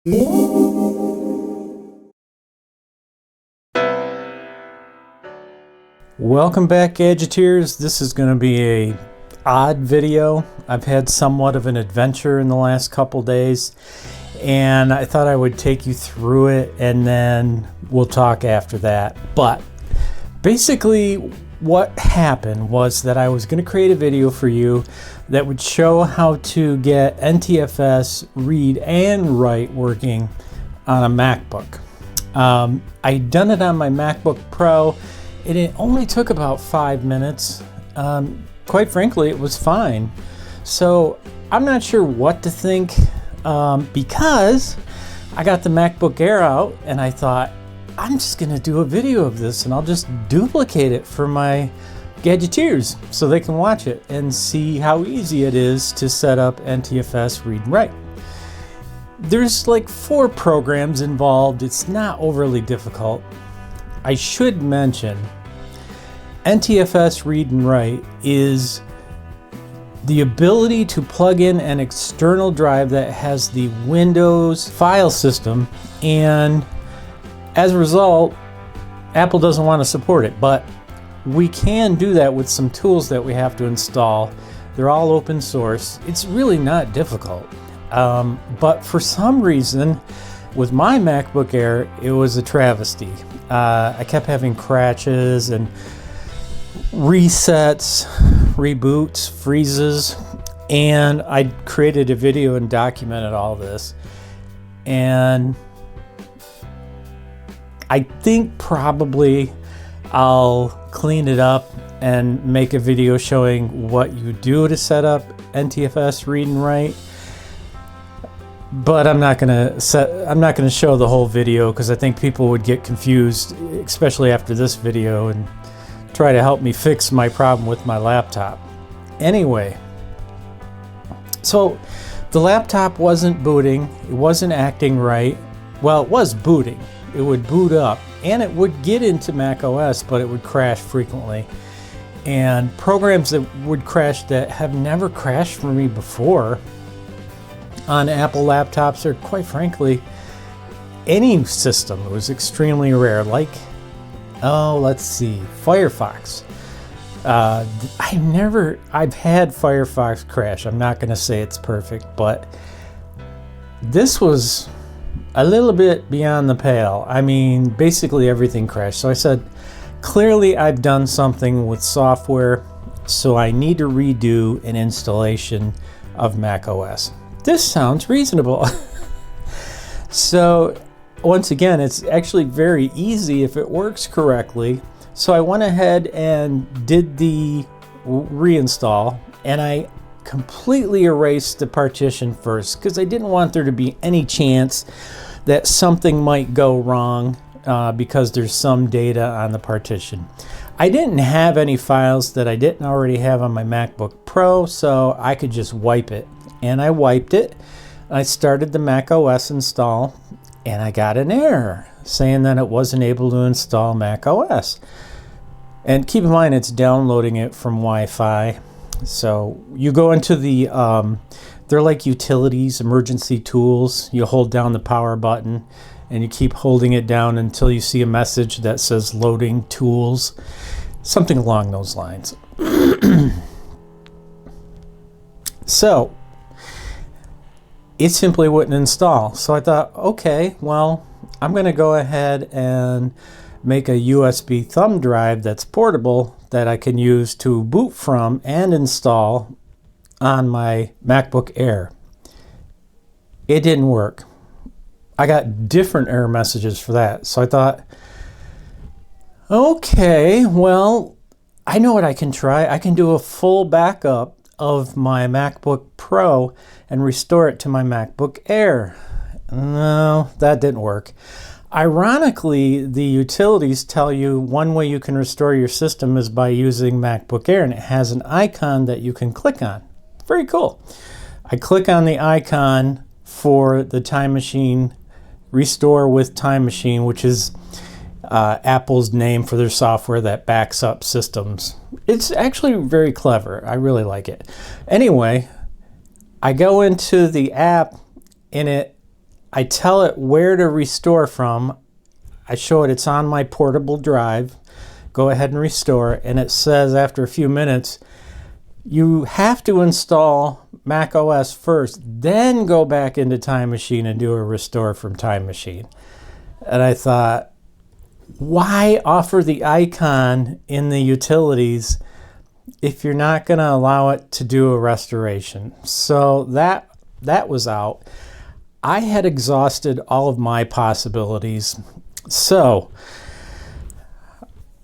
Welcome back, Gadgeteers. This is going to be a odd video. I've had somewhat of an adventure in the last couple days, and I thought I would take you through it and then we'll talk after that. But basically what happened was that I was going to create a video for you that would show how to get NTFS read and write working on a MacBook. I'd done it on my MacBook Pro. It only took about 5 minutes. Quite frankly, it was fine. So I'm not sure what to think because I got the MacBook Air out and I thought, I'm just gonna do a video of this and I'll just duplicate it for my Gadgeteers so they can watch it and see how easy it is to set up NTFS read and write. There's like 4 programs involved. It's not overly difficult. I should mention NTFS read and write is the ability to plug in an external drive that has the Windows file system, and as a result, Apple doesn't want to support it, but we can do that with some tools that we have to install. They're all open source. It's really not difficult. But for some reason, with my MacBook Air, it was a travesty. I kept having crashes and resets, reboots, freezes, and I created a video and documented all this. And I think probably I'll clean it up and make a video showing what you do to set up NTFS read and write. But I'm not gonna show the whole video because I think people would get confused, especially after this video, and try to help me fix my problem with my laptop. Anyway, so the laptop wasn't booting, it wasn't acting right. Well, it was booting. It would boot up and it would get into Mac OS, but it would crash frequently. And programs that would crash that have never crashed for me before on Apple laptops, or quite frankly, any system, it was extremely rare. Like, let's see, Firefox. I've had Firefox crash. I'm not going to say it's perfect, but this was a little bit beyond the pale. I mean, basically everything crashed. So I said, clearly I've done something with software, so I need to redo an installation of Mac OS. This sounds reasonable. So once again, it's actually very easy if it works correctly. So I went ahead and did the reinstall, and I completely erased the partition first because I didn't want there to be any chance that something might go wrong because there's some data on the partition. I didn't have any files that I didn't already have on my MacBook Pro, so I could just wipe it. And I wiped it. I started the Mac OS install, and I got an error saying that it wasn't able to install Mac OS. And keep in mind, it's downloading it from Wi-Fi. So you go into the, they're like utilities, emergency tools. You hold down the power button and you keep holding it down until you see a message that says loading tools, something along those lines. So it simply wouldn't install. So I thought, okay, well, I'm going to go ahead and make a USB thumb drive that's portable that I can use to boot from and install on my MacBook Air. It didn't work. I got different error messages for that. So I thought, okay, well, I know what I can try. I can do a full backup of my MacBook Pro and restore it to my MacBook Air. No, that didn't work. Ironically, the utilities tell you one way you can restore your system is by using MacBook Air, and it has an icon that you can click on. Very cool. I click on the icon for the Time Machine, Restore with Time Machine, which is Apple's name for their software that backs up systems. It's actually very clever. I really like it. Anyway, I go into the app and it I tell it where to restore from. I show it it's on my portable drive. Go ahead and restore. And it says after a few minutes, you have to install Mac OS first, then go back into Time Machine and do a restore from Time Machine. And I thought, why offer the icon in the utilities if you're not going to allow it to do a restoration? So that was out. I had exhausted all of my possibilities. So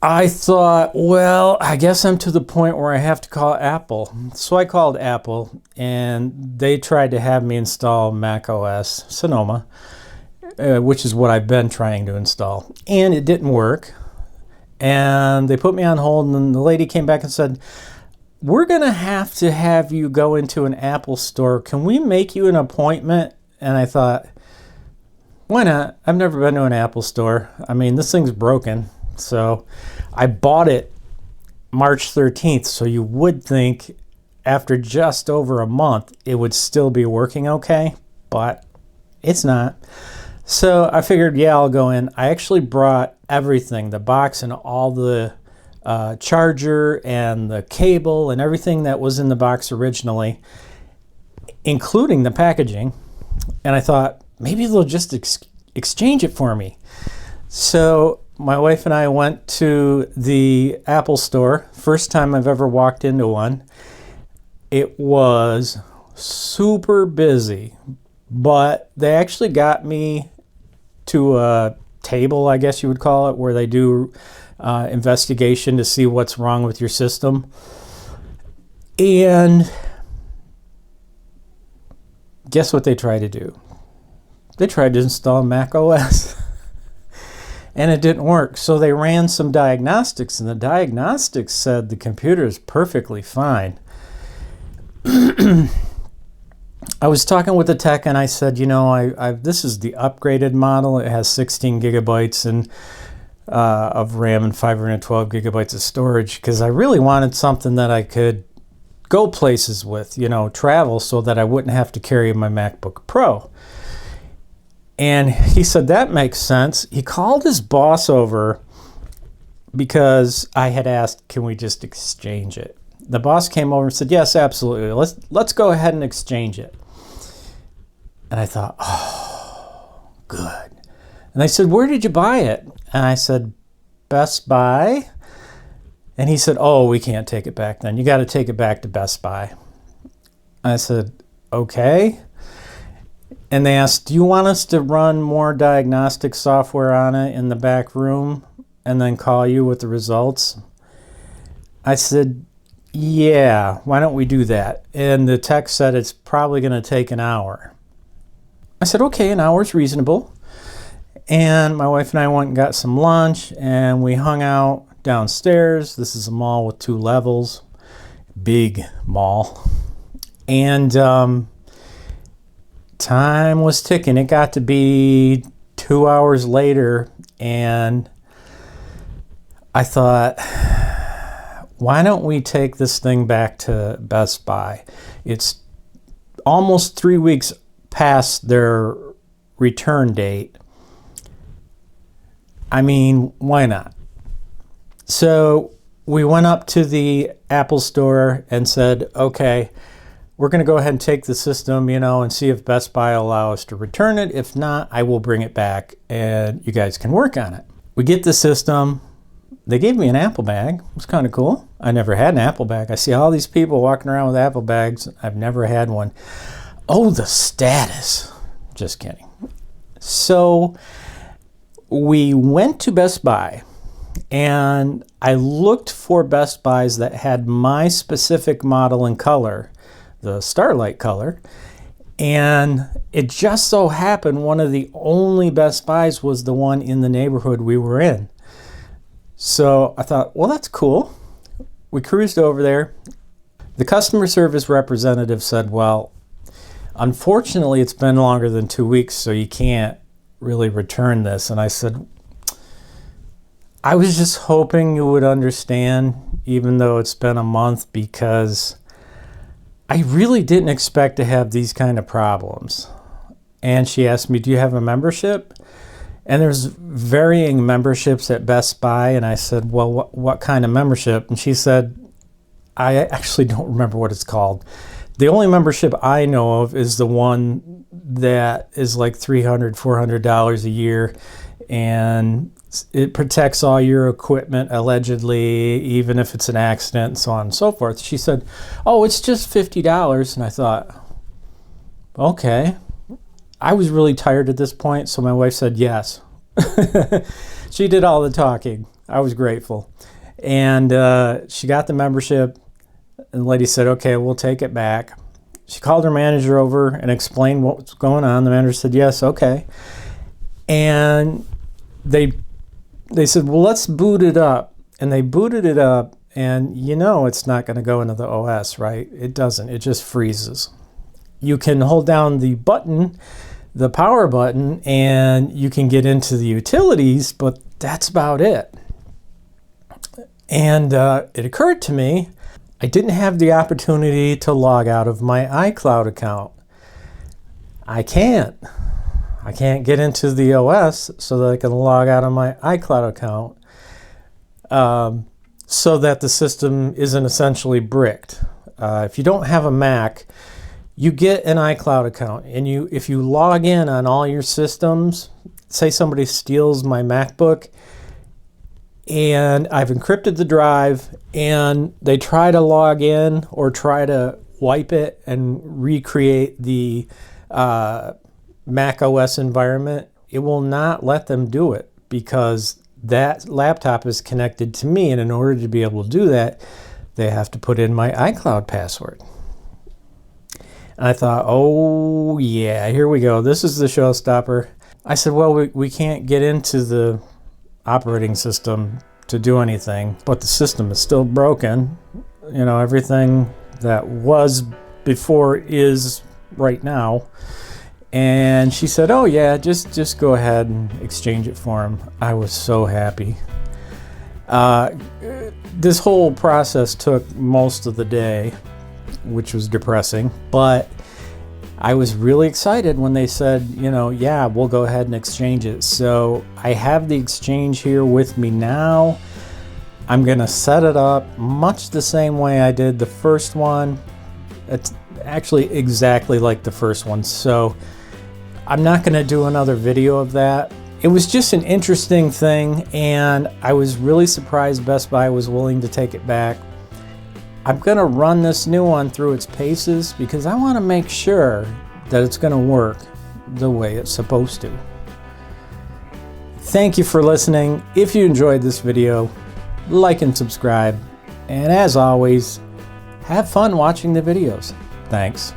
I thought, well, I guess I'm to the point where I have to call Apple. So I called Apple, and they tried to have me install Mac OS Sonoma, which is what I've been trying to install. And it didn't work. And they put me on hold, and then the lady came back and said, we're going to have you go into an Apple store. Can we make you an appointment? And I thought, why not? I've never been to an Apple store. I mean, this thing's broken. So I bought it March 13th. So you would think after just over a month, it would still be working okay, but it's not. So I figured, yeah, I'll go in. I actually brought everything, the box and all the charger and the cable and everything that was in the box originally, including the packaging. And I thought, maybe they'll just exchange it for me. So my wife and I went to the Apple store. First time I've ever walked into one. It was super busy, but they actually got me to a table, I guess you would call it, where they do investigation to see what's wrong with your system. And guess what they tried to do? They tried to install Mac OS. And it didn't work. So they ran some diagnostics, and the diagnostics said the computer is perfectly fine. I was talking with the tech, and I said, you know, this is the upgraded model. It has 16 gigabytes of RAM and 512 gigabytes of storage, because I really wanted something that I could go places with, you know, travel, so that I wouldn't have to carry my MacBook Pro. And he said, that makes sense. He called his boss over because I had asked, can we just exchange it? The boss came over and said, yes, absolutely. Let's go ahead and exchange it. And I thought, oh, good. And they said, where did you buy it? And I said, Best Buy. And he said, oh, we can't take it back then. You got to take it back to Best Buy. I said, okay. And they asked, do you want us to run more diagnostic software on it in the back room and then call you with the results? I said, yeah, why don't we do that? And the tech said it's probably going to take an hour. I said, okay, an hour's reasonable. And my wife and I went and got some lunch, and we hung out downstairs. This is a mall with 2 levels, big mall. And time was ticking. It got to be 2 hours later, and I thought, why don't we take this thing back to Best Buy? It's almost 3 weeks past their return date. I mean, why not? So we went up to the Apple store and said, okay, we're going to go ahead and take the system, you know, and see if Best Buy will allow us to return it. If not, I will bring it back and you guys can work on it. We get the system. They gave me an Apple bag. It was kind of cool. I never had an Apple bag. I see all these people walking around with Apple bags. I've never had one. Oh, the status. Just kidding. So we went to Best Buy, and I looked for Best Buys that had my specific model and color, the Starlight color, and it just so happened one of the only Best Buys was the one in the neighborhood we were in. So I thought, well, that's cool. We cruised over there. The customer service representative said, well, unfortunately, it's been longer than 2 weeks, so you can't really return this. And I said, I was just hoping you would understand, even though it's been a month, because I really didn't expect to have these kind of problems. and she asked me, do you have a membership? And there's varying memberships at Best Buy, and I said, well, what kind of membership? And she said, I actually don't remember what it's called. The only membership I know of is the one that is like $300, $400 a year, and it protects all your equipment, allegedly, even if it's an accident and so on and so forth. She said, oh, it's just $50. And I thought, okay. I was really tired at this point, so my wife said yes. She did all the talking. I was grateful. And she got the membership, and the lady said, okay, we'll take it back. She called her manager over and explained what was going on. The manager said, yes, okay. And they said, well, let's boot it up. And they booted it up, and you know it's not going to go into the OS, right? It doesn't. It just freezes. You can hold down the button, the power button, and you can get into the utilities, but that's about it. And it occurred to me, I didn't have the opportunity to log out of my iCloud account. I can't get into the OS so that I can log out of my iCloud account, so that the system isn't essentially bricked. If you don't have a Mac, you get an iCloud account, and if you log in on all your systems, say somebody steals my MacBook, and I've encrypted the drive, and they try to log in or try to wipe it and recreate the Mac OS environment, it will not let them do it because that laptop is connected to me, and in order to be able to do that, they have to put in my iCloud password. And I thought, oh yeah, here we go. This is the showstopper. I said, well, we can't get into the operating system to do anything, but the system is still broken. You know, everything that was before is right now. And she said, oh yeah, just go ahead and exchange it for him. I was so happy. This whole process took most of the day, which was depressing, but I was really excited when they said, you know, yeah, we'll go ahead and exchange it. So I have the exchange here with me now. I'm gonna set it up much the same way I did the first one. It's actually exactly like the first one. So I'm not gonna do another video of that. It was just an interesting thing, and I was really surprised Best Buy was willing to take it back. I'm going to run this new one through its paces because I want to make sure that it's going to work the way it's supposed to. Thank you for listening. If you enjoyed this video, like and subscribe. And as always, have fun watching the videos. Thanks.